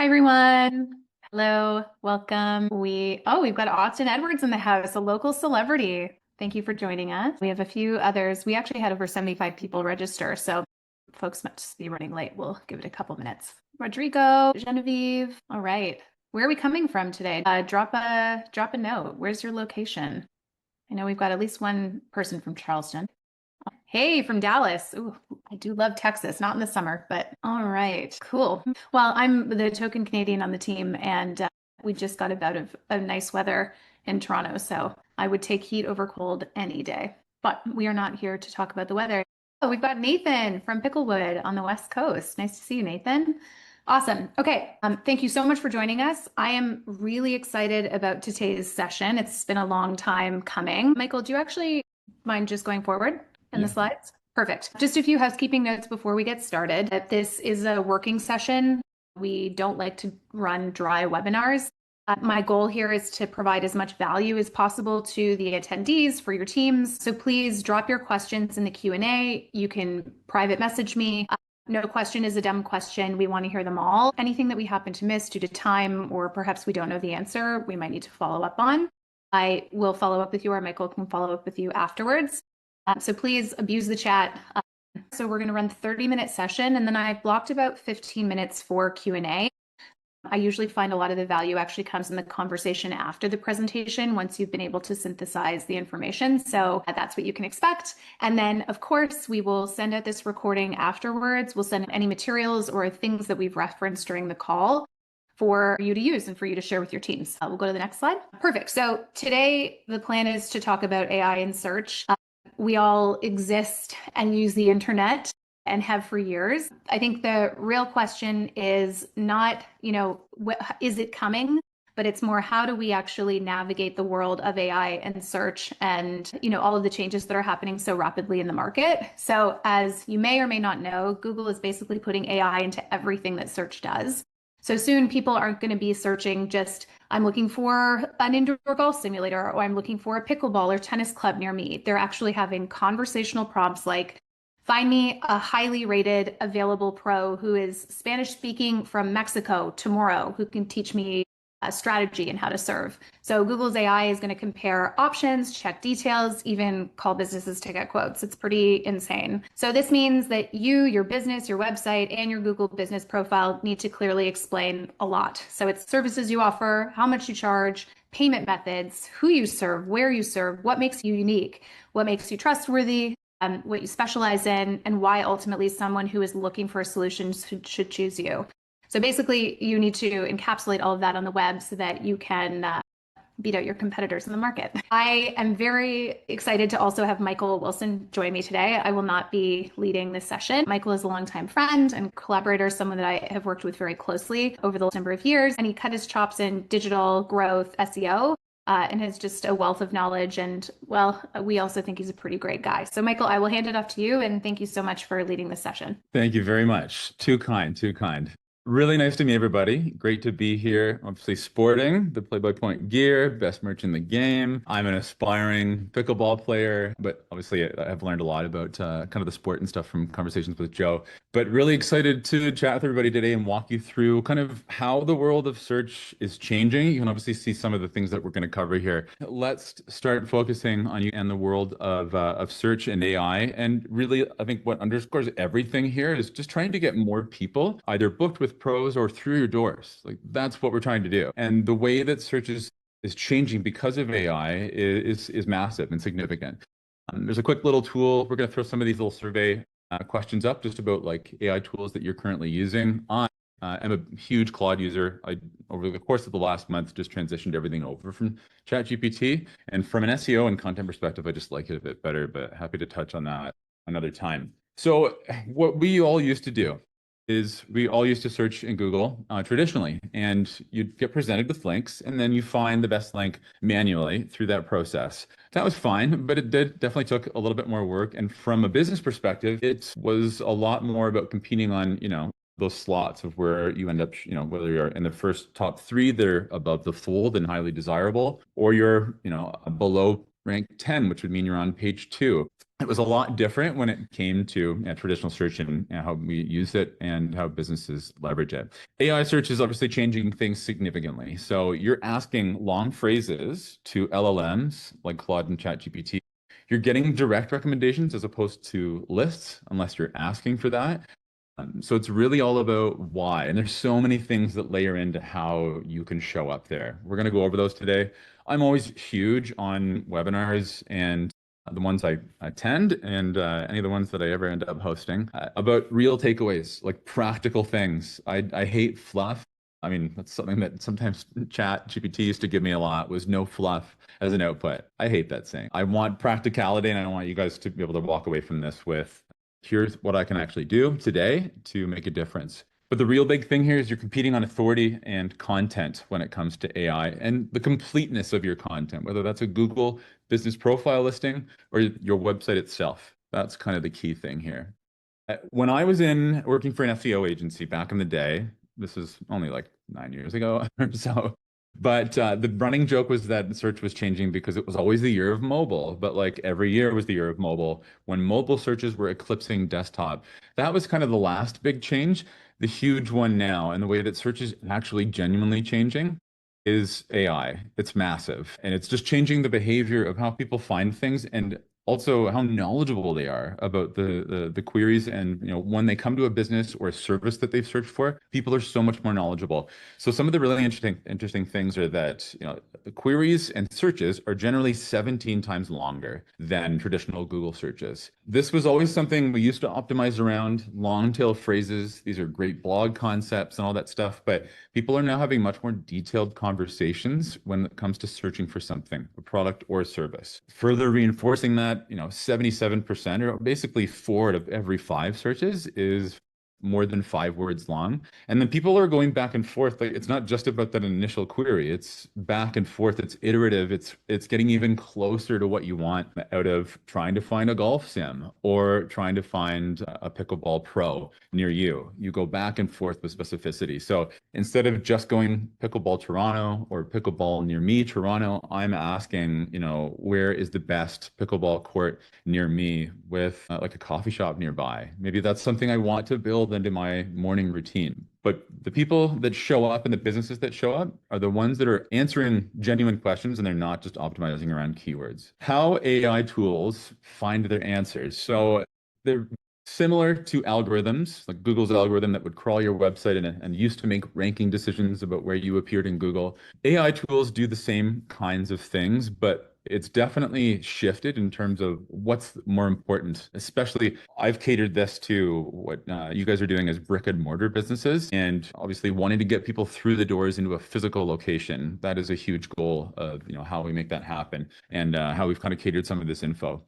everyone. Hello, welcome. We've got Austin Edwards in the house, a local celebrity. Thank you for joining us. We have a few others. We actually had over 75 people register, so folks might just be running late. We'll give it a couple minutes. Rodrigo, Genevieve. All right. Where are we coming from today? Drop a note. Where's your location? I know we've got at least one person from Charleston. Hey, from Dallas. Ooh, I do love Texas, not in the summer, but all right, cool. Well, I'm the token Canadian on the team, and we just got about of nice weather in Toronto, so I would take heat over cold any day. But we are not here to talk about the weather. Oh, we've got Nathan from Picklewood on the West Coast. Nice to see you, Nathan. Awesome. Okay. Thank you so much for joining us. I am really excited about today's session. It's been a long time coming. Michael, do you actually mind just going forward in the slides? Perfect. Just a few housekeeping notes before we get started. This is a working session. We don't like to run dry webinars. My goal here is to provide as much value as possible to the attendees for your teams. So please drop your questions in the Q&A. You can private message me. No question is a dumb question. We want to hear them all. Anything that we happen to miss due to time, or perhaps we don't know the answer, we might need to follow up on. I will follow up with you, or Michael can follow up with you afterwards. So please abuse the chat. So we're going to run a 30-minute session, and then I've blocked about 15 minutes for Q&A. I usually find a lot of the value actually comes in the conversation after the presentation once you've been able to synthesize the information. So that's what you can expect. And then, of course, we will send out this recording afterwards. We'll send any materials or things that we've referenced during the call for you to use and for you to share with your teams. We'll go to the next slide. Perfect. So today, the plan is to talk about AI in search. We all exist and use the internet and have for years. I think the real question is not, is it coming? But it's more, how do we actually navigate the world of AI and search and, all of the changes that are happening so rapidly in the market. So as you may or may not know, Google is basically putting AI into everything that search does. So soon people aren't going to be searching just, I'm looking for an indoor golf simulator, or I'm looking for a pickleball or tennis club near me. They're actually having conversational prompts like, find me a highly rated available pro who is Spanish speaking from Mexico tomorrow, who can teach me a strategy and how to serve. So Google's AI is going to compare options, check details, even call businesses to get quotes. It's pretty insane. So this means that you, your business, your website, and your Google business profile need to clearly explain a lot. So it's services you offer, how much you charge, payment methods, who you serve, where you serve, what makes you unique, what makes you trustworthy, what you specialize in, and why ultimately someone who is looking for a solution should choose you. So basically, you need to encapsulate all of that on the web so that you can beat out your competitors in the market. I am very excited to also have Michael Wilson join me today. I will not be leading this session. Michael is a longtime friend and collaborator, someone that I have worked with very closely over the number of years, and he cut his chops in digital growth, SEO, and has just a wealth of knowledge. And well, we also think he's a pretty great guy. So Michael, I will hand it off to you, and thank you so much for leading this session. Thank you very much. Too kind, too kind. Really nice to meet everybody. Great to be here. Obviously sporting the Playbypoint gear, best merch in the game. I'm an aspiring pickleball player, but obviously I've learned a lot about kind of the sport and stuff from conversations with Joe. But really excited to chat with everybody today and walk you through kind of how the world of search is changing. You can obviously see some of the things that we're going to cover here. Let's start focusing on you and the world of search and AI. And really, I think what underscores everything here is just trying to get more people either booked with pros or through your doors. Like, that's what we're trying to do. And the way that search is changing because of AI is massive and significant. There's a quick little tool. We're going to throw some of these little survey questions up just about like AI tools that you're currently using. I'm a huge Claude user. Over the course of the last month, just transitioned everything over from ChatGPT. And from an SEO and content perspective, I just like it a bit better, but happy to touch on that another time. So what we all used to do is we all used to search in Google traditionally, and you'd get presented with links, and then you find the best link manually through that process. That was fine, but it definitely took a little bit more work. And from a business perspective, it was a lot more about competing on, those slots of where you end up, whether you're in the first top 3 that are above the fold and highly desirable, or you're, below rank 10, which would mean you're on page 2. it was a lot different when it came to traditional search and how we use it and how businesses leverage it. AI search is obviously changing things significantly. So you're asking long phrases to LLMs like Claude and ChatGPT. You're getting direct recommendations as opposed to lists, unless you're asking for that. So it's really all about why. And there's so many things that layer into how you can show up there. We're going to go over those today. I'm always huge on webinars and the ones I attend and any of the ones that I ever end up hosting about real takeaways, like practical things. I hate fluff. I mean, that's something that sometimes Chat GPT used to give me a lot was no fluff as an output. I hate that saying. I want practicality and I want you guys to be able to walk away from this with here's what I can actually do today to make a difference. But the real big thing here is you're competing on authority and content when it comes to AI and the completeness of your content, whether that's a Google business profile listing or your website itself. That's kind of the key thing here. When I was in working for an SEO agency back in the day, this is only like 9 years ago or so, but the running joke was that search was changing because it was always the year of mobile, but like every year was the year of mobile when mobile searches were eclipsing desktop. That was kind of the last big change. The huge one now, and the way that search is actually genuinely changing is AI. It's massive, and it's just changing the behavior of how people find things and also how knowledgeable they are about the queries. And when they come to a business or a service that they've searched for, people are so much more knowledgeable. So some of the really interesting things are that the queries and searches are generally 17 times longer than traditional Google searches. This was always something we used to optimize around long tail phrases. These are great blog concepts and all that stuff, but people are now having much more detailed conversations when it comes to searching for something, a product or a service. Further reinforcing that, 77% or basically 4 out of every 5 searches is more than 5 words long. And then people are going back and forth. Like it's not just about that initial query. It's back and forth. It's iterative. It's getting even closer to what you want out of trying to find a golf sim or trying to find a pickleball pro near you. You go back and forth with specificity. So instead of just going pickleball Toronto or pickleball near me, Toronto, I'm asking, where is the best pickleball court near me with like a coffee shop nearby? Maybe that's something I want to build into my morning routine. But the people that show up and the businesses that show up are the ones that are answering genuine questions and they're not just optimizing around keywords. How AI tools find their answers. So they're similar to algorithms, like Google's algorithm that would crawl your website and used to make ranking decisions about where you appeared in Google. AI tools do the same kinds of things, but it's definitely shifted in terms of what's more important. Especially, I've catered this to what you guys are doing as brick and mortar businesses, and obviously wanting to get people through the doors into a physical location. That is a huge goal of how we make that happen, and how we've kind of catered some of this info.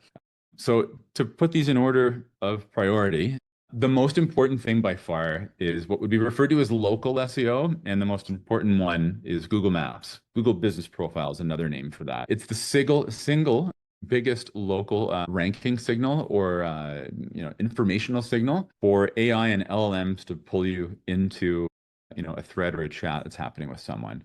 So to put these in order of priority, the most important thing by far is what would be referred to as local SEO, and the most important one is Google Maps. Google Business Profile is another name for that. It's the single biggest local ranking signal or informational signal for AI and LLMs to pull you into a thread or a chat that's happening with someone.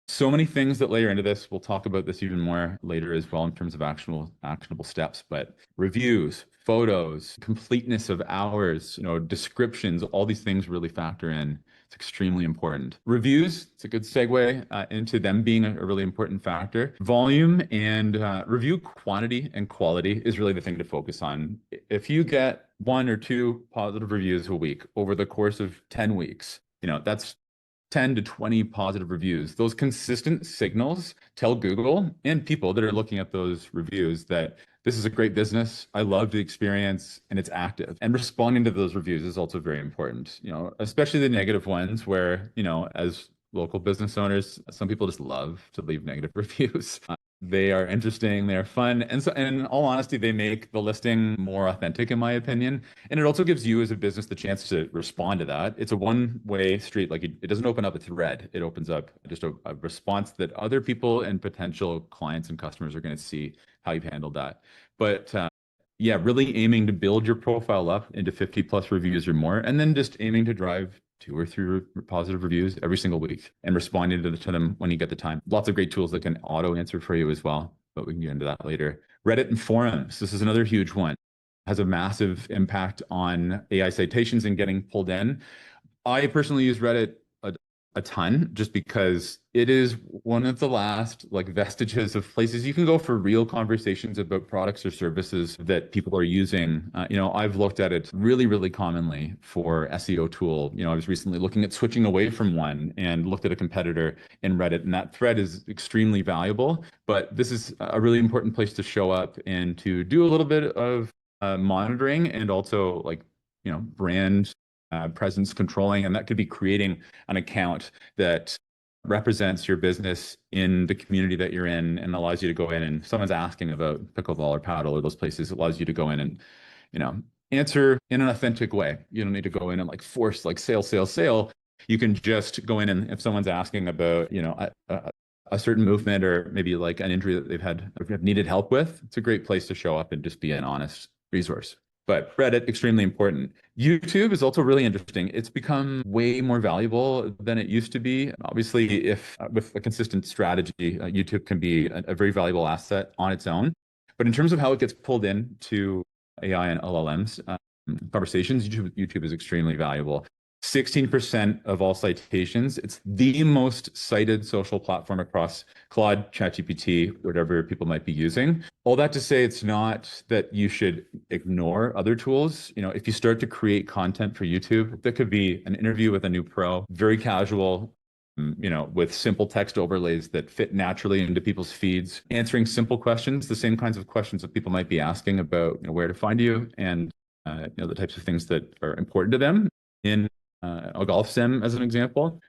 So many things that layer into this. We'll talk about this even more later as well in terms of actionable steps, but reviews, photos, completeness of hours, descriptions, all these things really factor in. It's extremely important. Reviews, it's a good segue into them being a really important factor. Volume and review quantity and quality is really the thing to focus on. If you get 1 or 2 positive reviews a week over the course of 10 weeks, that's 10 to 20 positive reviews. Those consistent signals tell Google and people that are looking at those reviews that this is a great business. I love the experience and it's active. And responding to those reviews is also very important, especially the negative ones where, as local business owners, some people just love to leave negative reviews. They are interesting, they are fun, and so, and in all honesty, they make the listing more authentic, in my opinion. And it also gives you as a business the chance to respond to that. It's a one-way street. Like it doesn't open up a thread. It opens up just a response that other people and potential clients and customers are going to see how you've handled that. But yeah, really aiming to build your profile up into 50 plus reviews or more, and then just aiming to drive 2 or 3 positive reviews every single week and responding to them when you get the time. Lots of great tools that can auto answer for you as well, but we can get into that later. Reddit and forums. This is another huge one. has a massive impact on AI citations and getting pulled in. I personally use Reddit a ton just because it is one of the last like vestiges of places you can go for real conversations about products or services that people are using. I've looked at it really, really commonly for SEO tool. I was recently looking at switching away from one and looked at a competitor in Reddit, and that thread is extremely valuable. But this is a really important place to show up and to do a little bit of monitoring and also like, brand presence controlling, and that could be creating an account that represents your business in the community that you're in and allows you to go in, and if someone's asking about pickleball or paddle or those places, it allows you to go in and, answer in an authentic way. You don't need to go in and like force like sale, sale, sale. You can just go in, and if someone's asking about, a certain movement or maybe like an injury that they've had or have needed help with, it's a great place to show up and just be an honest resource. But Reddit, extremely important. YouTube is also really interesting. It's become way more valuable than it used to be. Obviously, if with a consistent strategy, YouTube can be a very valuable asset on its own. But in terms of how it gets pulled into AI and LLMs conversations, YouTube is extremely valuable. 16% of all citations. It's the most cited social platform across Claude, ChatGPT, whatever people might be using. All that to say, it's not that you should ignore other tools. If you start to create content for YouTube, that could be an interview with a new pro, very casual, with simple text overlays that fit naturally into people's feeds, answering simple questions, the same kinds of questions that people might be asking about, where to find you and the types of things that are important to them in a golf sim, as an example.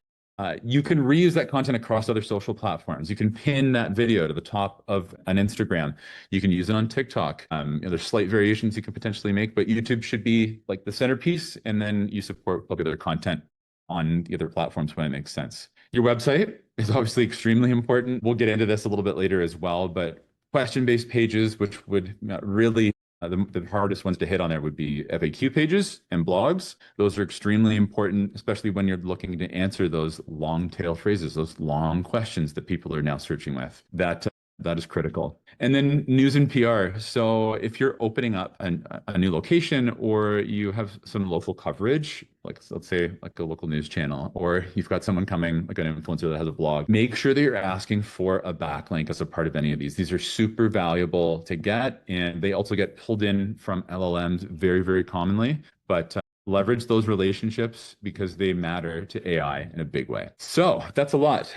You can reuse that content across other social platforms. You can pin that video to the top of an Instagram. You can use it on TikTok. There's slight variations you can potentially make, but YouTube should be like the centerpiece, and then you support other content on the other platforms when it makes sense. Your website is obviously extremely important. We'll get into this a little bit later as well, but question-based pages, which would really the hardest ones to hit on there would be FAQ pages and blogs. Those are extremely important, especially when you're looking to answer those long tail phrases, those long questions that people are now searching with. That is critical. And then news and PR. So if you're opening up a new location, or you have some local coverage, like let's say like a local news channel, or you've got someone coming, like an influencer that has a blog, make sure that you're asking for a backlink as a part of any of these. These are super valuable to get, and they also get pulled in from LLMs very, very commonly. But leverage those relationships because they matter to AI in a big way. So that's a lot.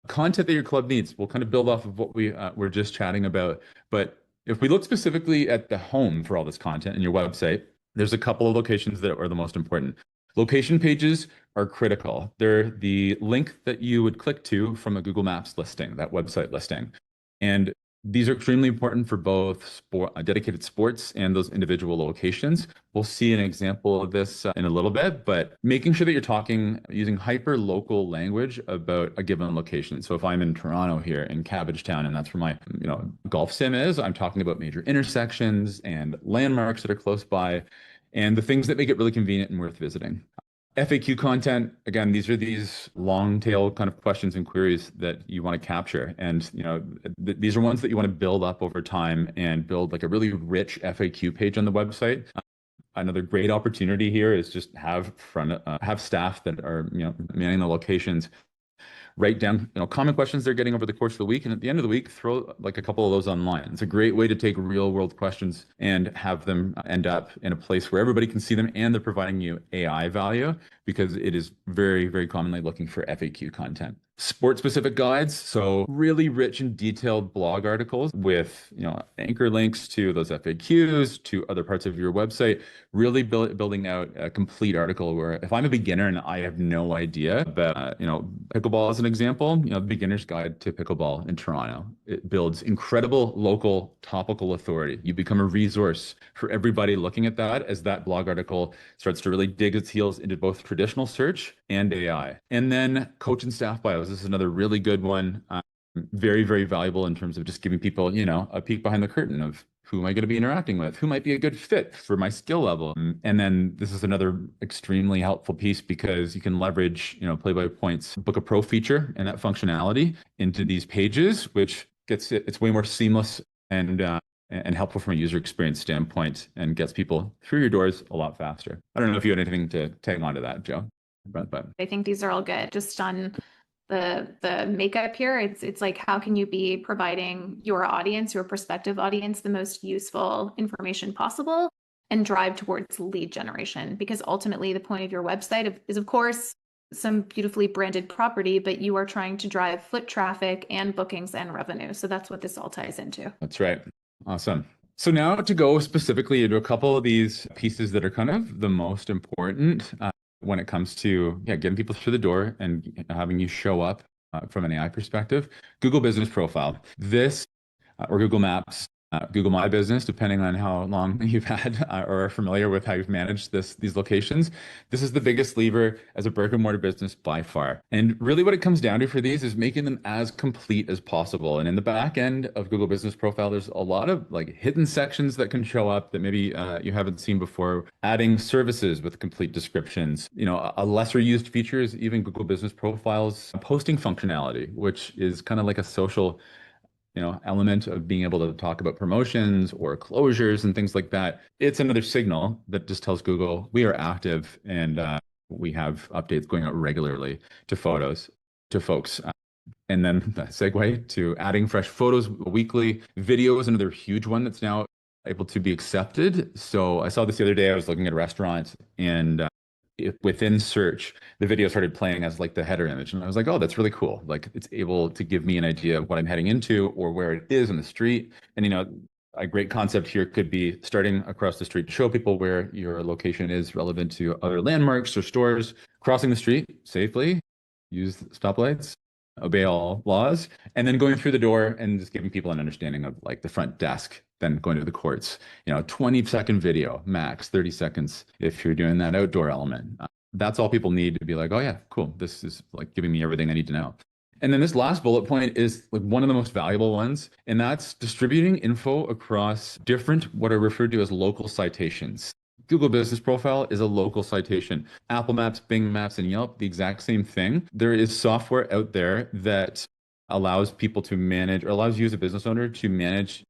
Content that your club needs. We'll kind of build off of what we were just chatting about. But if we look specifically at the home for all this content in your website, there's a couple of locations that are the most important. Location pages are critical. They're the link that you would click to from a Google Maps listing, that website listing. And these are extremely important for both dedicated sports and those individual locations. We'll see an example of this in a little bit, but making sure that you're talking using hyper-local language about a given location. So if I'm in Toronto here in Cabbagetown, and that's where my golf sim is, I'm talking about major intersections and landmarks that are close by and the things that make it really convenient and worth visiting. FAQ content, again, these long tail kind of questions and queries that you want to capture. And, these are ones that you want to build up over time and build like a really rich FAQ page on the website. Another great opportunity here is just have staff that are, manning the locations, write down, common questions they're getting over the course of the week. And at the end of the week, throw like a couple of those online. It's a great way to take real world questions and have them end up in a place where everybody can see them and they're providing you AI value, because it is very, very commonly looking for FAQ content. Sport specific guides. So really rich and detailed blog articles with, anchor links to those FAQs, to other parts of your website, really building out a complete article where if I'm a beginner and I have no idea about, pickleball as an example, beginner's guide to pickleball in Toronto, it builds incredible local topical authority. You become a resource for everybody looking at that as that blog article starts to really dig its heels into both traditional search and AI. And then coach and staff bios. This is another really good one. Very, very valuable in terms of just giving people, a peek behind the curtain of who am I going to be interacting with? Who might be a good fit for my skill level? And then this is another extremely helpful piece because you can leverage, Playbypoint's Book a Pro feature and that functionality into these pages, which it's way more seamless and and helpful from a user experience standpoint and gets people through your doors a lot faster. I don't know if you had anything to tag on to that, Joe. But I think these are all good. Just on the makeup here, it's like, how can you be providing your audience, your prospective audience, the most useful information possible and drive towards lead generation? Because ultimately the point of your website is, of course, some beautifully branded property, but you are trying to drive foot traffic and bookings and revenue. So that's what this all ties into. that's right. Awesome. So now to go specifically into a couple of these pieces that are kind of the most important when it comes to getting people through the door and having you show up from an AI perspective. Google Business Profile. This or Google Maps, Google My Business, depending on how long you've had or are familiar with how you've managed these locations. This is the biggest lever as a brick and mortar business by far. And really what it comes down to for these is making them as complete as possible. And in the back end of Google Business Profile, there's a lot of like hidden sections that can show up that maybe you haven't seen before. Adding services with complete descriptions. A lesser used feature is even Google Business Profile's posting functionality, which is kind of like a social element of being able to talk about promotions or closures and things like that. It's another signal that just tells Google we are active and we have updates going out regularly to photos, to folks. And then the segue to adding fresh photos weekly. Video is another huge one that's now able to be accepted. So I saw this the other day. I was looking at a restaurant and within search, the video started playing as like the header image. And I was like, oh, that's really cool. Like it's able to give me an idea of what I'm heading into or where it is in the street. And, a great concept here could be starting across the street to show people where your location is relevant to other landmarks or stores, crossing the street safely, use stoplights, obey all laws, and then going through the door and just giving people an understanding of like the front desk, then going to the courts, 20-second video, max 30 seconds if you're doing that outdoor element. That's all people need to be like, oh yeah, cool. This is like giving me everything I need to know. And then this last bullet point is like one of the most valuable ones, and that's distributing info across different, what are referred to as local citations. Google Business Profile is a local citation. Apple Maps, Bing Maps, and Yelp, the exact same thing. There is software out there that allows people to manage, or allows you as a business owner to manage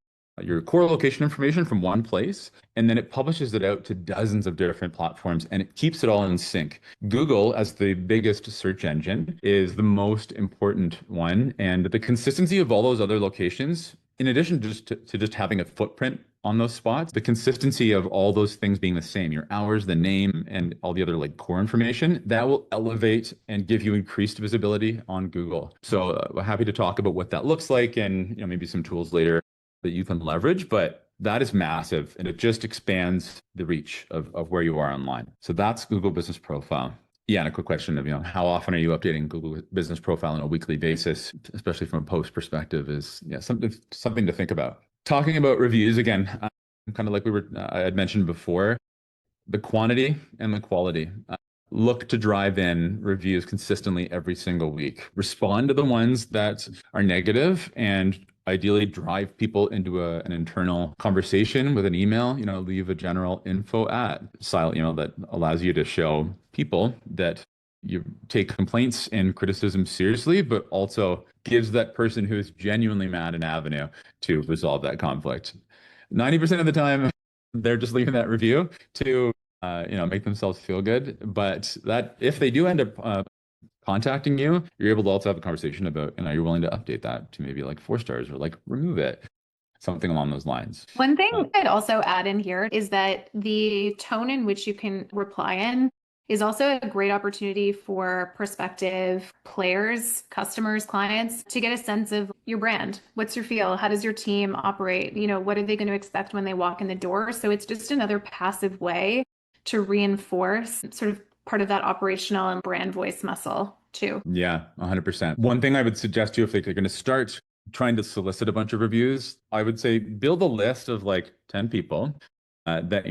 your core location information from one place, and then it publishes it out to dozens of different platforms, and it keeps it all in sync. Google, as the biggest search engine, is the most important one, and the consistency of all those other locations, in addition to just having a footprint on those spots, the consistency of all those things being the same, your hours, the name, and all the other like core information, that will elevate and give you increased visibility on Google. So we're happy to talk about what that looks like and maybe some tools later that you can leverage, but that is massive and it just expands the reach of where you are online. So that's Google Business Profile. Yeah, and a quick question of, how often are you updating Google Business Profile on a weekly basis, especially from a post perspective, is something to think about. Talking about reviews again, kind of like I had mentioned before, the quantity and the quality. Look to drive in reviews consistently every single week. Respond to the ones that are negative and ideally drive people into an internal conversation with an email, leave a general info that allows you to show people that you take complaints and criticism seriously, but also gives that person who is genuinely mad an avenue to resolve that conflict. 90% of the time, they're just leaving that review to make themselves feel good. But that if they do end up contacting you, you're able to also have a conversation about, you're willing to update that to maybe like 4 stars or like remove it, something along those lines. One thing I'd also add in here is that the tone in which you can reply in is also a great opportunity for prospective players, customers, clients to get a sense of your brand. What's your feel? How does your team operate? What are they going to expect when they walk in the door? So it's just another passive way to reinforce sort of part of that operational and brand voice muscle too. Yeah, 100%. One thing I would suggest to you, if they're going to start trying to solicit a bunch of reviews, I would say build a list of like 10 people that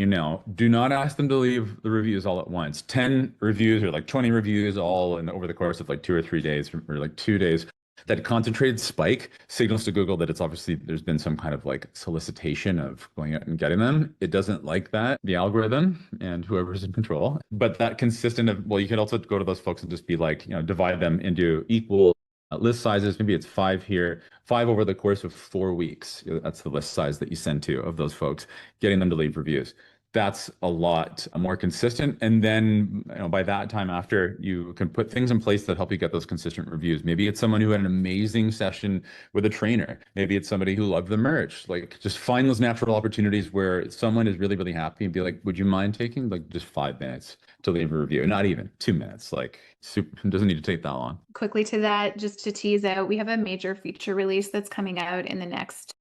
do not ask them to leave the reviews all at once. 10 reviews or like 20 reviews all over the course of like 2 or 3 days or like 2 days. That concentrated spike signals to Google that it's obviously there's been some kind of like solicitation of going out and getting them. It doesn't like that, the algorithm and whoever's in control. But that consistent you could also go to those folks and just be like, divide them into equal list sizes, maybe it's five here, five over the course of 4 weeks. That's the list size that you send to of those folks, getting them to leave reviews. That's a lot more consistent. And then, by that time after, you can put things in place that help you get those consistent reviews. Maybe it's someone who had an amazing session with a trainer. Maybe it's somebody who loved the merch. Like, just find those natural opportunities where someone is really, really happy and be like, would you mind taking like just 5 minutes to leave a review? Not even 2 minutes. Like, super, it doesn't need to take that long. Quickly to that, just to tease out, we have a major feature release that's coming out in the next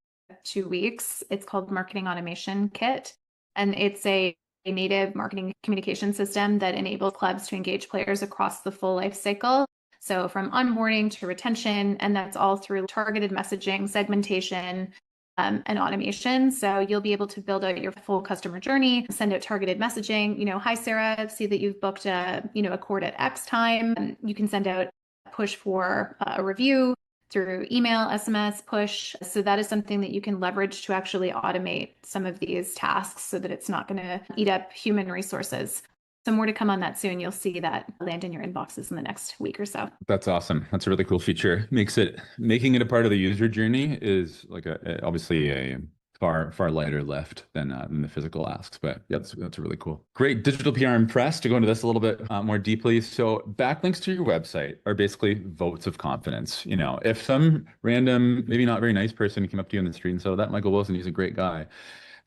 2 weeks. It's called Marketing Automation Kit. And it's a native marketing communication system that enables clubs to engage players across the full life cycle. So from onboarding to retention, and that's all through targeted messaging, segmentation, and automation. So you'll be able to build out your full customer journey, send out targeted messaging. Hi, Sarah, see that you've booked a court at X time. You can send out a push for a review through email, SMS, push. So that is something that you can leverage to actually automate some of these tasks so that it's not going to eat up human resources. So more to come on that soon. You'll see that land in your inboxes in the next week or so. That's awesome. That's a really cool feature. Making it a part of the user journey is like obviously a far lighter lift than the physical asks, but yeah, that's really cool. Great. Digital PR. I'm impressed to go into this a little bit more deeply. So backlinks to your website are basically votes of confidence. If some random, maybe not very nice person came up to you in the street and said, "Oh, that Michael Wilson, he's a great guy,"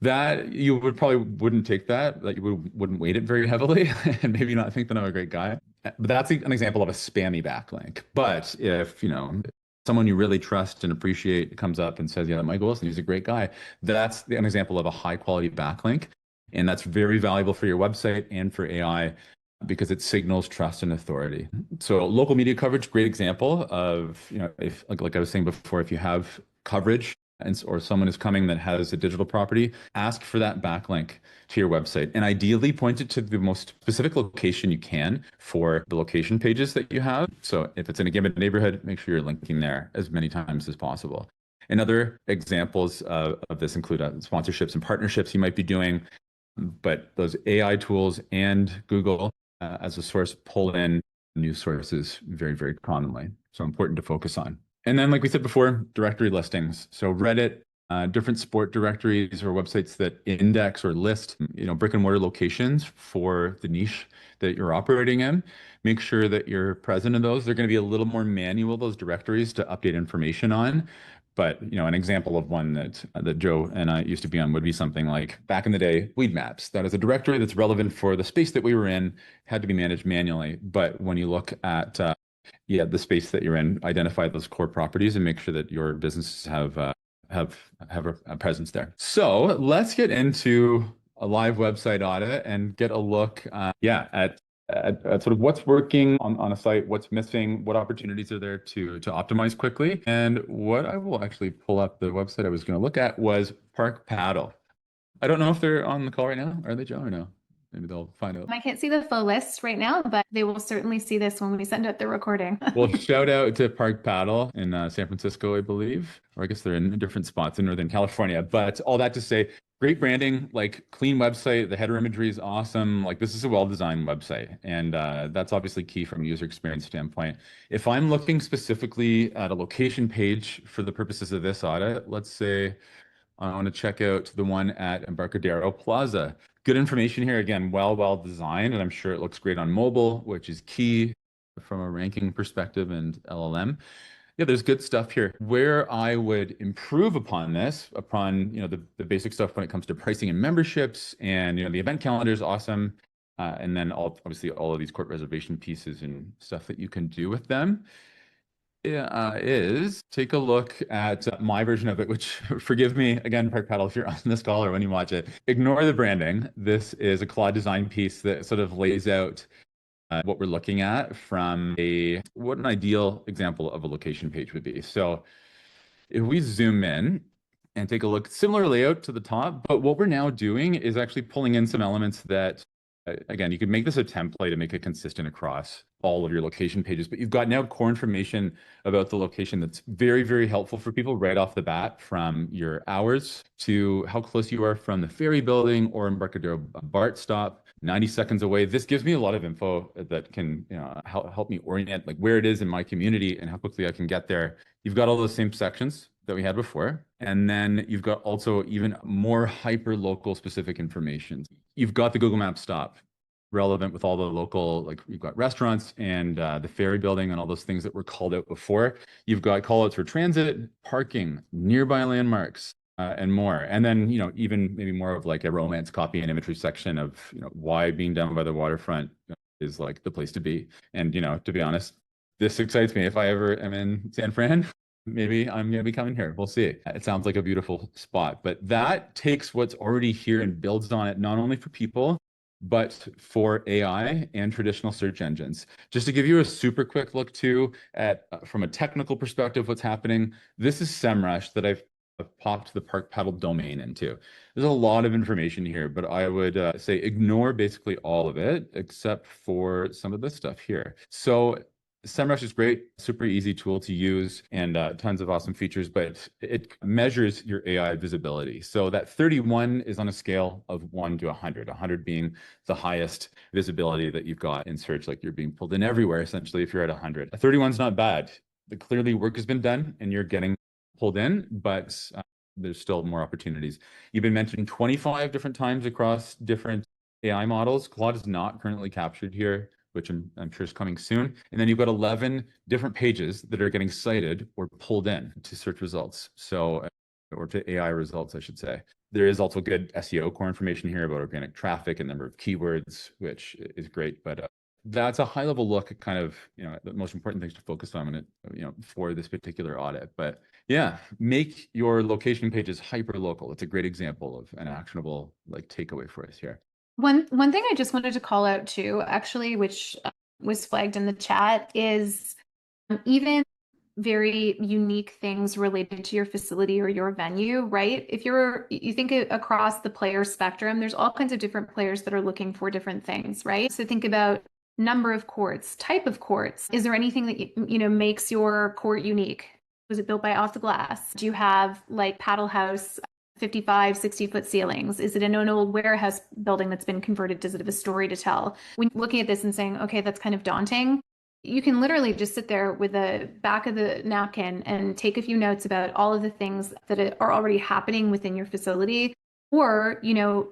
that you wouldn't take that you wouldn't weight it very heavily and maybe not think that I'm a great guy. But that's an example of a spammy backlink. But if someone you really trust and appreciate comes up and says, "Yeah, Michael Wilson, he's a great guy," that's an example of a high quality backlink. And that's very valuable for your website and for AI because it signals trust and authority. So local media coverage, great example of, if like I was saying before, if you have coverage or someone is coming that has a digital property, ask for that backlink to your website and ideally point it to the most specific location you can for the location pages that you have. So if it's in a given neighborhood, make sure you're linking there as many times as possible. And other examples of this include sponsorships and partnerships you might be doing, but those AI tools and Google as a source pull in news sources very, very commonly. So important to focus on. And then, like we said before, directory listings. So Reddit, different sport directories or websites that index or list, brick and mortar locations for the niche that you're operating in. Make sure that you're present in those. They're going to be a little more manual, those directories, to update information on. But, an example of one that Joe and I used to be on would be something like, back in the day, weed maps. That is a directory that's relevant for the space that we were in, had to be managed manually. But when you look at the space that you're in, identify those core properties and make sure that your businesses have a presence there. So let's get into a live website audit and get a look at sort of what's working on a site, what's missing, what opportunities are there to optimize quickly. And what I will actually pull up, the website I was going to look at was Park Paddle. I don't know if they're on the call right now. Are they, Joe, or no? Maybe they'll find out. I can't see the full list right now, but they will certainly see this when we send out the recording. Well, shout out to Park Paddle in San Francisco, I believe, or I guess they're in different spots in Northern California. But all that to say, great branding, like clean website. The header imagery is awesome. Like, this is a well-designed website. And that's obviously key from a user experience standpoint. If I'm looking specifically at a location page for the purposes of this audit, let's say I want to check out the one at Embarcadero Plaza. Good information here. Again, well designed, and I'm sure it looks great on mobile, which is key from a ranking perspective and LLM. Yeah, there's good stuff here. Where I would improve upon this, the basic stuff when it comes to pricing and memberships, and the event calendar is awesome, and then obviously all of these court reservation pieces and stuff that you can do with them. Is take a look at my version of it, which, forgive me again, Park Paddle, if you're on this call or when you watch it, ignore the branding. This is a Claude design piece that sort of lays out what we're looking at from what an ideal example of a location page would be. So if we zoom in and take a look, similar layout to the top, but what we're now doing is actually pulling in some elements that, again, you could make this a template and make it consistent across all of your location pages, but you've got now core information about the location that's very, very helpful for people right off the bat, from your hours to how close you are from the ferry building or Embarcadero BART stop, 90 seconds away. This gives me a lot of info that can, help me orient like where it is in my community and how quickly I can get there. You've got all those same sections that we had before. And then you've got also even more hyper local specific information. You've got the Google Maps stop relevant with all the local, like you've got restaurants and the ferry building and all those things that were called out before. You've got call outs for transit, parking, nearby landmarks, and more. And then, even maybe more of like a romance copy and imagery section of, why being down by the waterfront is like the place to be. And, to be honest, this excites me. If I ever am in San Fran, maybe I'm going to be coming here. We'll see. It sounds like a beautiful spot, but that takes what's already here and builds on it, not only for people, but for AI and traditional search engines. Just to give you a super quick look too at from a technical perspective, what's happening. This is SEMrush that I've popped the Park Paddle domain into. There's a lot of information here, but I would say ignore basically all of it except for some of this stuff here. So SEMrush is great, super easy tool to use and tons of awesome features, but it measures your AI visibility. So that 31 is on a scale of 1 to 100, 100 being the highest visibility that you've got in search, like you're being pulled in everywhere, essentially, if you're at 100. A 31 is not bad. Clearly work has been done and you're getting pulled in, but there's still more opportunities. You've been mentioned 25 different times across different AI models. Claude is not currently captured here, which I'm sure is coming soon. And then you've got 11 different pages that are getting cited or pulled in to search results. So, or to AI results, I should say. There is also good SEO core information here about organic traffic and number of keywords, which is great. But that's a high level look at kind of, the most important things to focus on when it, for this particular audit. But yeah, make your location pages hyper local. It's a great example of an actionable like takeaway for us here. One thing I just wanted to call out too, actually, which was flagged in the chat, is even very unique things related to your facility or your venue, right? If you think across the player spectrum, there's all kinds of different players that are looking for different things, right? So think about number of courts, type of courts. Is there anything that makes your court unique? Was it built by Off the Glass? Do you have like paddle house 55, 60-foot ceilings? Is it an old warehouse building that's been converted? Does it have a story to tell? When looking at this and saying, okay, that's kind of daunting, you can literally just sit there with the back of the napkin and take a few notes about all of the things that are already happening within your facility, or,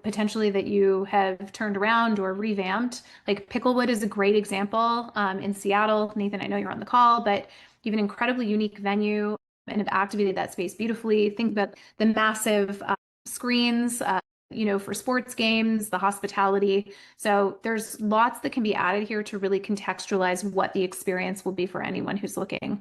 potentially that you have turned around or revamped. Like Picklewood is a great example in Seattle. Nathan, I know you're on the call, but you have an incredibly unique venue and have activated that space beautifully. Think about the massive screens, for sports games, the hospitality. So there's lots that can be added here to really contextualize what the experience will be for anyone who's looking.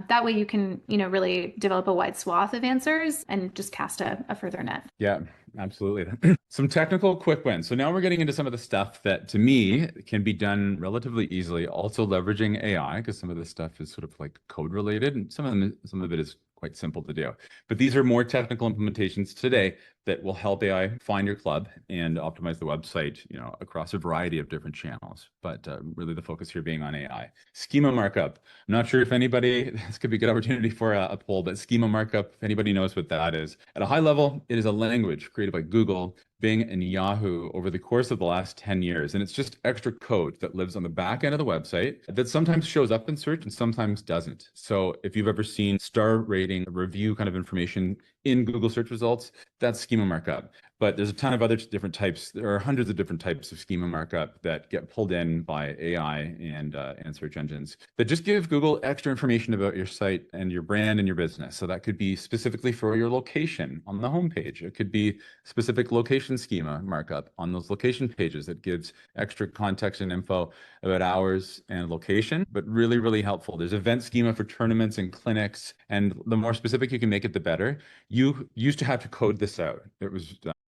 That way you can, really develop a wide swath of answers and just cast a further net. Yeah, absolutely. Some technical quick wins. So now we're getting into some of the stuff that to me can be done relatively easily, also leveraging AI, because some of this stuff is sort of like code related and some of it is quite simple to do. But these are more technical implementations today that will help AI find your club and optimize the website, across a variety of different channels. But really the focus here being on AI. Schema markup. I'm not sure if anybody, this could be a good opportunity for a poll, but schema markup, if anybody knows what that is. At a high level, it is a language created by Google, Bing, and Yahoo over the course of the last 10 years. And it's just extra code that lives on the back end of the website that sometimes shows up in search and sometimes doesn't. So if you've ever seen star rating, review kind of information in Google search results, that's schema markup. But there's a ton of other different types. There are hundreds of different types of schema markup that get pulled in by AI and search engines that just give Google extra information about your site and your brand and your business. So that could be specifically for your location on the homepage. It could be specific location schema markup on those location pages that gives extra context and info about hours and location, but really, really helpful. There's event schema for tournaments and clinics, and the more specific you can make it, the better. You used to have to code this out. It was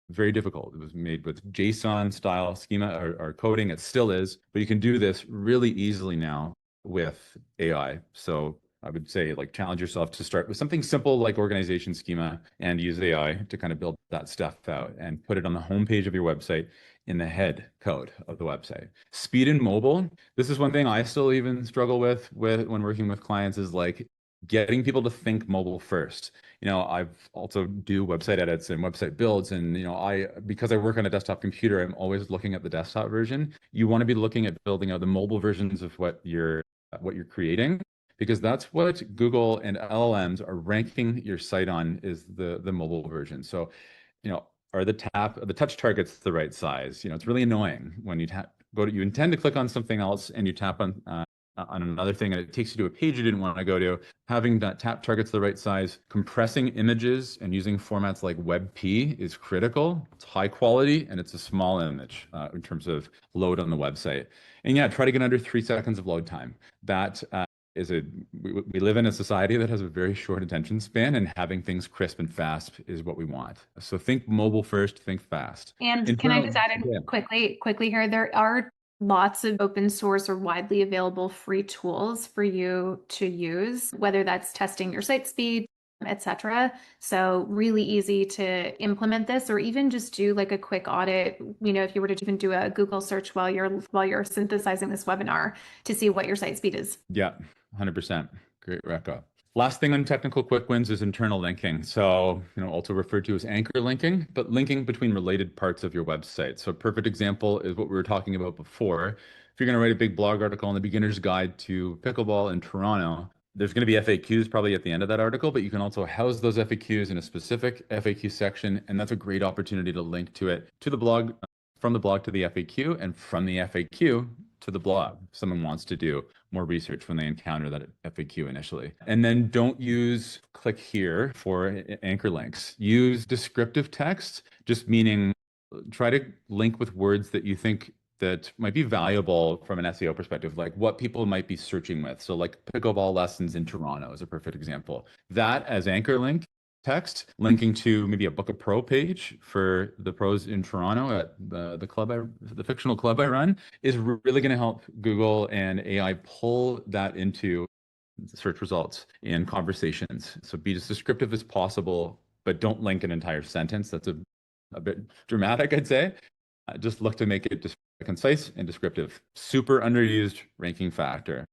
very difficult. It was made with JSON style schema or coding. It still is, but you can do this really easily now with AI. So I would say like challenge yourself to start with something simple like organization schema and use AI to kind of build that stuff out and put it on the homepage of your website in the head code of the website. Speed in mobile. This is one thing I still even struggle with when working with clients is like, getting people to think mobile first. I've also do website edits and website builds, and because I work on a desktop computer, I'm always looking at the desktop version. You want to be looking at building out the mobile versions of what you're creating, because that's what Google and LLMs are ranking your site on, is the mobile version. So, are the touch targets the right size? It's really annoying when you intend to click on something else and you tap on another thing and it takes you to a page you didn't want to go to. Having that tap targets the right size, compressing images and using formats like WebP is critical. It's high quality and it's a small image in terms of load on the website. And yeah, try to get under 3 seconds of load time. That we live in a society that has a very short attention span, and having things crisp and fast is what we want. So think mobile first, think fast. And can I just Internal, add in yeah. quickly here? There are lots of open source or widely available free tools for you to use, whether that's testing your site speed, etc. So really easy to implement this, or even just do like a quick audit. If you were to even do a Google search while you're synthesizing this webinar to see what your site speed is. Yeah, 100%. Great reco. Last thing on technical quick wins is internal linking. So, also referred to as anchor linking, but linking between related parts of your website. So a perfect example is what we were talking about before. If you're going to write a big blog article on the beginner's guide to pickleball in Toronto, there's going to be FAQs probably at the end of that article, but you can also house those FAQs in a specific FAQ section. And that's a great opportunity to link to it, to the blog, from the blog to the FAQ, and from the FAQ to the blog. If someone wants to do more research when they encounter that FAQ initially. And then don't use click here for anchor links. Use descriptive text, just meaning try to link with words that you think that might be valuable from an SEO perspective, like what people might be searching with. So like pickleball lessons in Toronto is a perfect example. That as anchor link text, linking to maybe a Book a Pro page for the pros in Toronto at the fictional club I run, is really going to help Google and AI pull that into search results and conversations. So be as descriptive as possible, but don't link an entire sentence. That's a bit dramatic, I'd say. Just look to make it concise and descriptive. Super underused ranking factor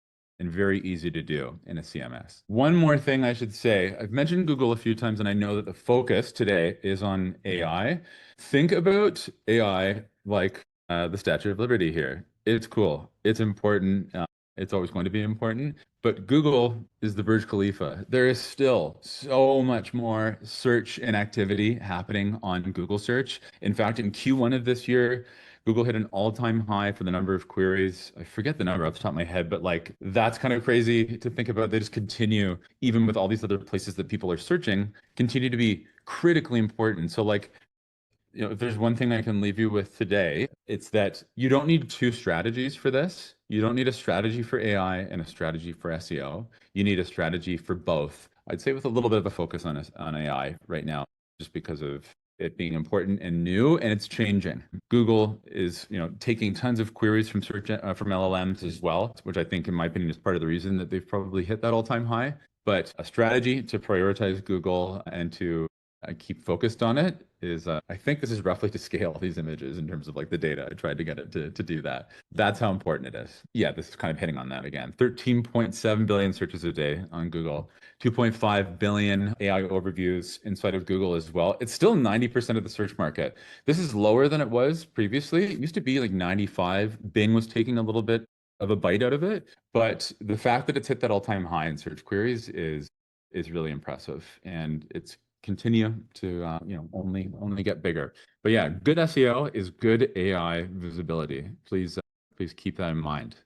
and very easy to do in a CMS. One more thing I should say, I've mentioned Google a few times, and I know that the focus today is on AI. Think about AI like the Statue of Liberty here. It's cool. It's important. It's always going to be important. But Google is the Burj Khalifa. There is still so much more search and activity happening on Google search. In fact, in Q1 of this year, Google hit an all-time high for the number of queries. I forget the number off the top of my head, but like that's kind of crazy to think about. They just continue, even with all these other places that people are searching, continue to be critically important. So like, if there's one thing I can leave you with today, it's that you don't need two strategies for this. You don't need a strategy for AI and a strategy for SEO. You need a strategy for both. I'd say with a little bit of a focus on AI right now, just because of it being important and new, and it's changing. Google is, taking tons of queries from search from LLMs as well, which I think, in my opinion, is part of the reason that they've probably hit that all-time high. But a strategy to prioritize Google and to keep focused on it is, I think this is roughly to scale these images in terms of like the data. I tried to get it to do that. That's how important it is. Yeah, this is kind of hitting on that again. 13.7 billion searches a day on Google, 2.5 billion AI overviews inside of Google as well. It's still 90% of the search market. This is lower than it was previously. It used to be like 95. Bing was taking a little bit of a bite out of it, but the fact that it's hit that all-time high in search queries is really impressive, and it's continue to only get bigger. But yeah, good SEO is good AI visibility. Please keep that in mind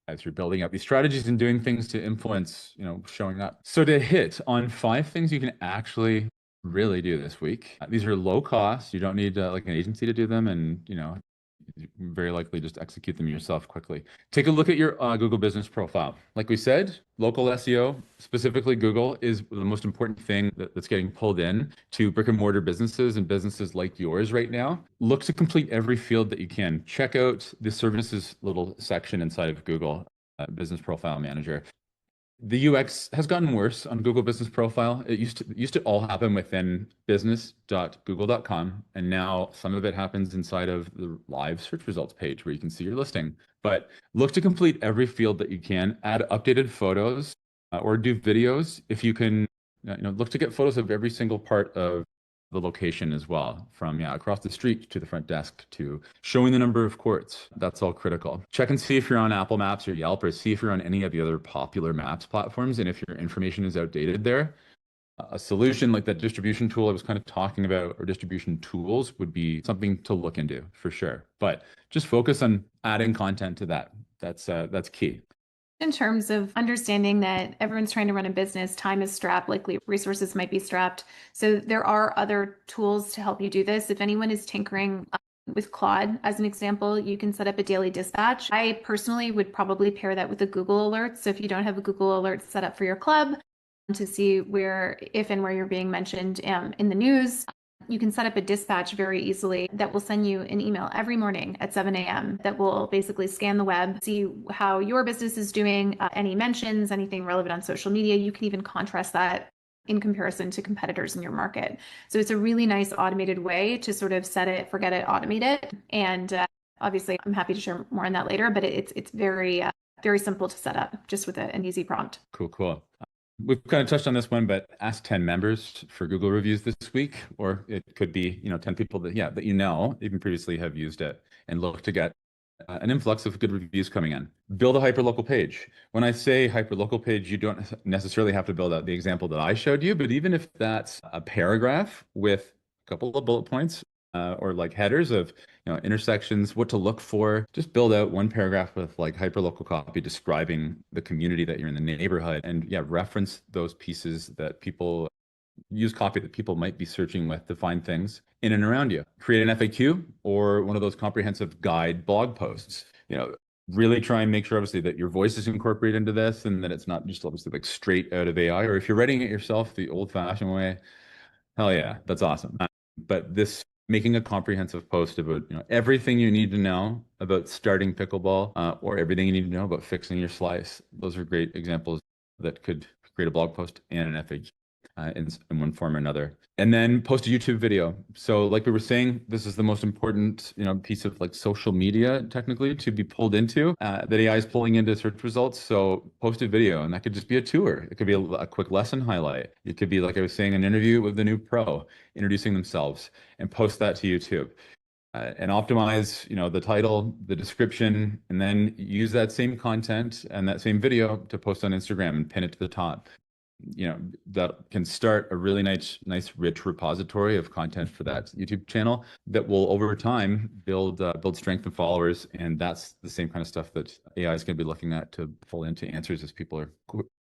as you're building up these strategies and doing things to influence, showing up. So to hit on 5 things you can actually really do this week. These are low cost. You don't need like an agency to do them, and very likely just execute them yourself quickly. Take a look at your Google business profile. Like we said, local SEO, specifically Google, is the most important thing that's getting pulled in to brick and mortar businesses and businesses like yours right now. Look to complete every field that you can. Check out the services little section inside of Google Business Profile Manager. The UX has gotten worse on Google Business Profile. It used to all happen within business.google.com, and now some of it happens inside of the live search results page where you can see your listing. But look to complete every field that you can. Add updated photos or do videos if you can, look to get photos of every single part of the location as well, from across the street to the front desk to showing the number of courts. That's all critical. Check and see if you're on Apple Maps or Yelp, or see if you're on any of the other popular maps platforms, and if your information is outdated there. A solution like that distribution tool I was kind of talking about, or distribution tools, would be something to look into for sure. But just focus on adding content to that. That's key. In terms of understanding that everyone's trying to run a business, time is strapped, likely resources might be strapped. So there are other tools to help you do this. If anyone is tinkering with Claude, as an example, you can set up a daily dispatch. I personally would probably pair that with a Google Alert. So if you don't have a Google Alert set up for your club to see where, if and where you're being mentioned in the news, you can set up a dispatch very easily that will send you an email every morning at 7 a.m. that will basically scan the web, see how your business is doing, any mentions, anything relevant on social media. You can even contrast that in comparison to competitors in your market. So it's a really nice automated way to sort of set it, forget it, automate it. And obviously, I'm happy to share more on that later, but it's very, very simple to set up just with an easy prompt. Cool. We've kind of touched on this one, but ask 10 members for Google reviews this week, or it could be, 10 people that even previously have used it, and look to get an influx of good reviews coming in. Build a hyperlocal page. When I say hyperlocal page, you don't necessarily have to build out the example that I showed you, but even if that's a paragraph with a couple of bullet points, or like headers of intersections, what to look for, just build out one paragraph with like hyperlocal copy describing the community that you're in, the neighborhood, and reference those pieces that people use, copy that people might be searching with to find things in and around you. Create an FAQ or one of those comprehensive guide blog posts. Really try and make sure, obviously, that your voice is incorporated into this, and that it's not just obviously like straight out of AI. Or if you're writing it yourself the old-fashioned way, hell yeah, that's awesome. But this, making a comprehensive post about everything you need to know about starting pickleball, or everything you need to know about fixing your slice. Those are great examples that could create a blog post and an FAQ. In one form or another, and then post a YouTube video. So like we were saying, this is the most important piece of like social media technically to be pulled into, that AI is pulling into search results. So post a video, and that could just be a tour. It could be a quick lesson highlight. It could be, like I was saying, an interview with the new pro introducing themselves, and post that to YouTube. And optimize, the title, the description, and then use that same content and that same video to post on Instagram and pin it to the top. That can start a really nice rich repository of content for that YouTube channel that will over time build strength and followers. And that's the same kind of stuff that AI is going to be looking at to pull into answers as people are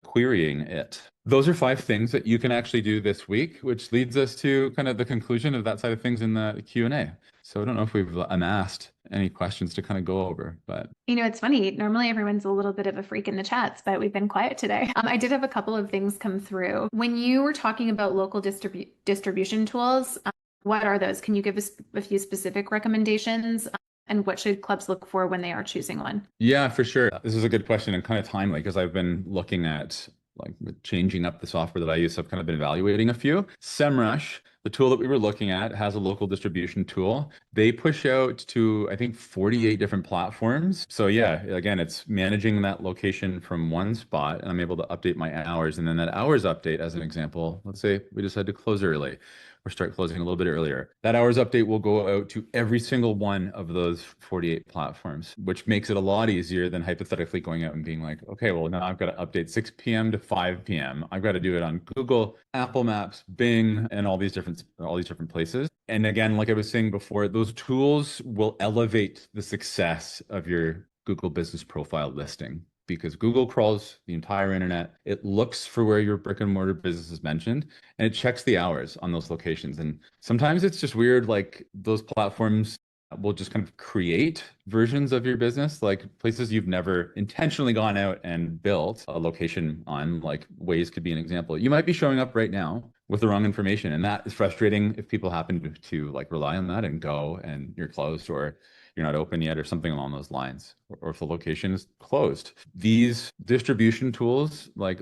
querying it. Those are 5 things that you can actually do this week, which leads us to kind of the conclusion of that side of things in the Q&A. So I don't know if we've amassed any questions to kind of go over, but it's funny. Normally everyone's a little bit of a freak in the chats, but we've been quiet today. I did have a couple of things come through. When you were talking about local distribution tools, what are those? Can you give us a few specific recommendations? And what should clubs look for when they are choosing one? Yeah, for sure. This is a good question, and kind of timely, because I've been looking at like changing up the software that I use. So I've kind of been evaluating a few. SEMrush, the tool that we were looking at, has a local distribution tool. They push out to, I think, 48 different platforms. So yeah, again, it's managing that location from one spot, and I'm able to update my hours. And then that hours update, as an example, let's say we decide to close early or start closing a little bit earlier. That hours update will go out to every single one of those 48 platforms, which makes it a lot easier than hypothetically going out and being like, okay, well, now I've got to update 6 p.m. to 5 p.m. I've got to do it on Google, Apple Maps, Bing, and all these different places. And again, like I was saying before, those tools will elevate the success of your Google business profile listing, because Google crawls the entire internet. It looks for where your brick and mortar business is mentioned, and it checks the hours on those locations. And sometimes it's just weird, like those platforms will just kind of create versions of your business, like places you've never intentionally gone out and built a location on. Like Waze could be an example. You might be showing up right now with the wrong information, and that is frustrating if people happen to like rely on that and go, and you're closed, or you're not open yet, or something along those lines, or if the location is closed. These distribution tools like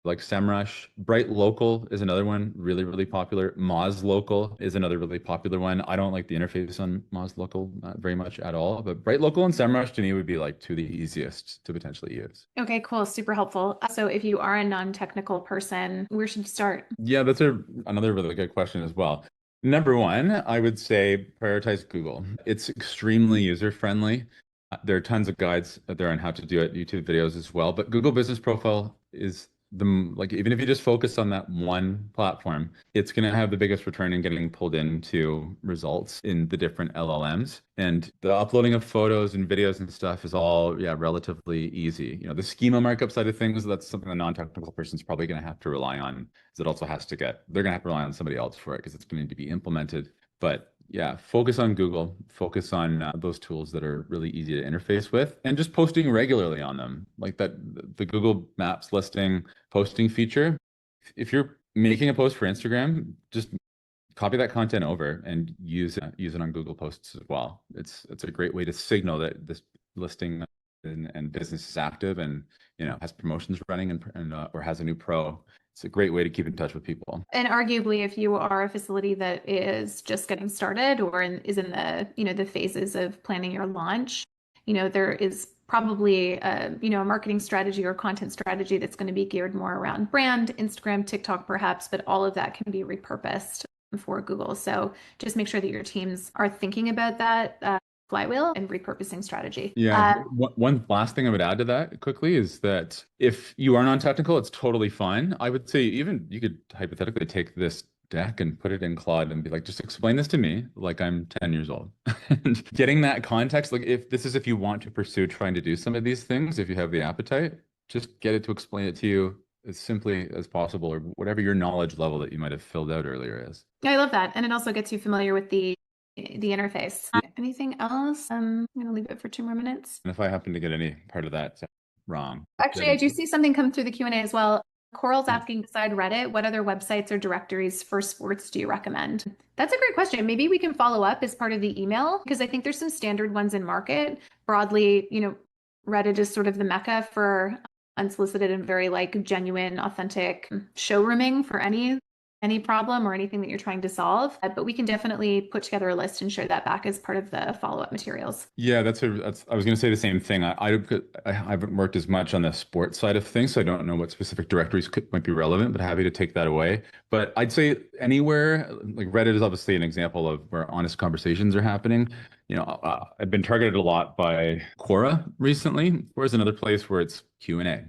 like SEMrush. Bright Local is another one, really, really popular. Moz Local is another really popular one. I don't like the interface on Moz Local very much at all, but Bright Local and SEMrush to me would be like two of the easiest to potentially use. Okay, cool. Super helpful. So if you are a non-technical person, where should you start? Yeah, that's another really good question as well. Number one, I would say prioritize Google. It's extremely user-friendly. There are tons of guides out there on how to do it, YouTube videos as well. But Google Business Profile is like, even if you just focus on that one platform, it's going to have the biggest return in getting pulled into results in the different LLMs. And the uploading of photos and videos and stuff is all, yeah, relatively easy. The schema markup side of things, that's something a non-technical person's probably going to have to rely on. It also has to they're going to have to rely on somebody else for it because it's going to need to be implemented. But yeah, focus on Google, focus on those tools that are really easy to interface with, and just posting regularly on them. Like the Google Maps listing posting feature. If you're making a post for Instagram, just copy that content over and use it on Google Posts as well. It's a great way to signal that this listing and business is active and has promotions running and or has a new pro. It's a great way to keep in touch with people. And arguably, if you are a facility that is just getting started or is in the, the phases of planning your launch, there is probably a marketing strategy or content strategy that's going to be geared more around brand, Instagram, TikTok, perhaps, but all of that can be repurposed for Google. So just make sure that your teams are thinking about that flywheel and repurposing strategy. Yeah. One last thing I would add to that quickly is that if you are non-technical, it's totally fine. I would say even you could hypothetically take this deck and put it in Claude and be like, just explain this to me like I'm 10 years old. And getting that context, like if you want to pursue trying to do some of these things, if you have the appetite, just get it to explain it to you as simply as possible or whatever your knowledge level that you might have filled out earlier is. I love that. And it also gets you familiar with the interface. Anything else? I'm going to leave it for 2 more minutes. And if I happen to get any part of that wrong. Actually, I do see something come through the Q&A as well. Coral's asking, beside Reddit, what other websites or directories for sports do you recommend? That's a great question. Maybe we can follow up as part of the email because I think there's some standard ones in market. Broadly, Reddit is sort of the mecca for unsolicited and very genuine, authentic showrooming for any problem or anything that you're trying to solve. But we can definitely put together a list and share that back as part of the follow-up materials. Yeah, I was going to say the same thing. I haven't worked as much on the sports side of things, so I don't know what specific directories might be relevant, but happy to take that away. But I'd say anywhere, like Reddit is obviously an example of where honest conversations are happening. I've been targeted a lot by Quora recently. Quora is another place where it's Q&A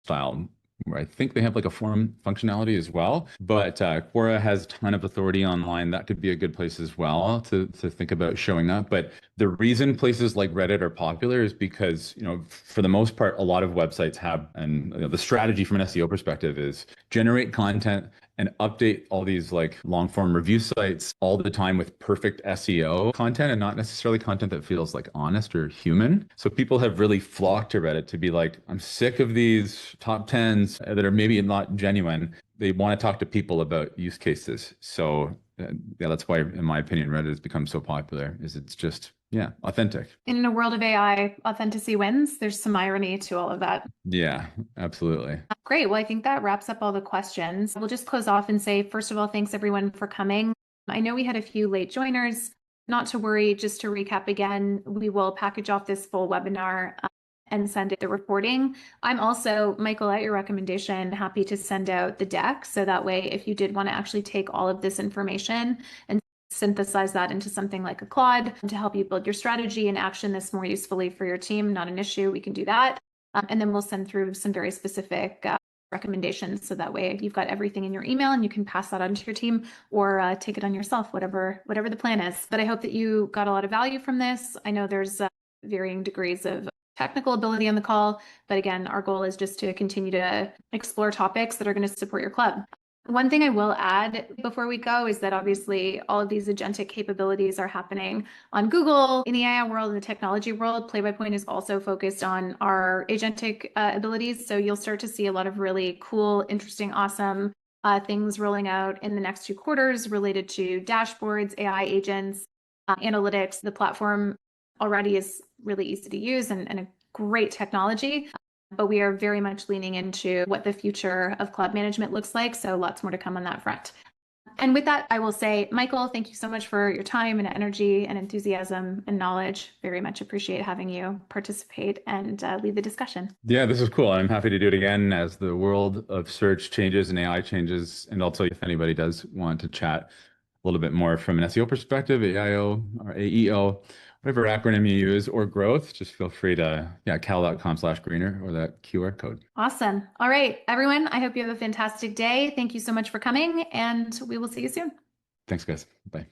style, where I think they have like a forum functionality as well. But Quora has a ton of authority online. That could be a good place as well to think about showing up. But the reason places like Reddit are popular is because, for the most part, a lot of websites have, and the strategy from an SEO perspective is generate content and update all these like long form review sites all the time with perfect SEO content and not necessarily content that feels like honest or human. So people have really flocked to Reddit to be like, I'm sick of these top 10s that are maybe not genuine. They want to talk to people about use cases. So yeah, that's why, in my opinion, Reddit has become so popular, is it's just, yeah, authentic. And in a world of AI, authenticity wins. There's some irony to all of that. Yeah, absolutely. Great. Well, I think that wraps up all the questions. We'll just close off and say, first of all, thanks everyone for coming. I know we had a few late joiners. Not to worry, just to recap again, we will package off this full webinar and send it the recording. I'm also, Michael, at your recommendation, happy to send out the deck. So that way, if you did want to actually take all of this information and synthesize that into something like a Claude to help you build your strategy and action this more usefully for your team, not an issue, we can do that. And then we'll send through some very specific recommendations. So that way you've got everything in your email and you can pass that on to your team or take it on yourself, whatever the plan is. But I hope that you got a lot of value from this. I know there's varying degrees of technical ability on the call, but again, our goal is just to continue to explore topics that are going to support your club. One thing I will add before we go is that obviously all of these agentic capabilities are happening on Google. In the AI world, in the technology world, Playbypoint is also focused on our agentic abilities. So you'll start to see a lot of really cool, interesting, awesome things rolling out in the next 2 quarters related to dashboards, AI agents, analytics. The platform already is really easy to use and a great technology. but we are very much leaning into what the future of cloud management looks like. So lots more to come on that front. And with that, I will say, Michael, thank you so much for your time and energy and enthusiasm and knowledge. Very much appreciate having you participate and lead the discussion. Yeah, this is cool. I'm happy to do it again as the world of search changes and AI changes. And also, if anybody does want to chat a little bit more from an SEO perspective, AIO or AEO, whatever acronym you use, or growth, just feel free to, cal.com/greener or that QR code. Awesome. All right, everyone, I hope you have a fantastic day. Thank you so much for coming, and we will see you soon. Thanks, guys. Bye.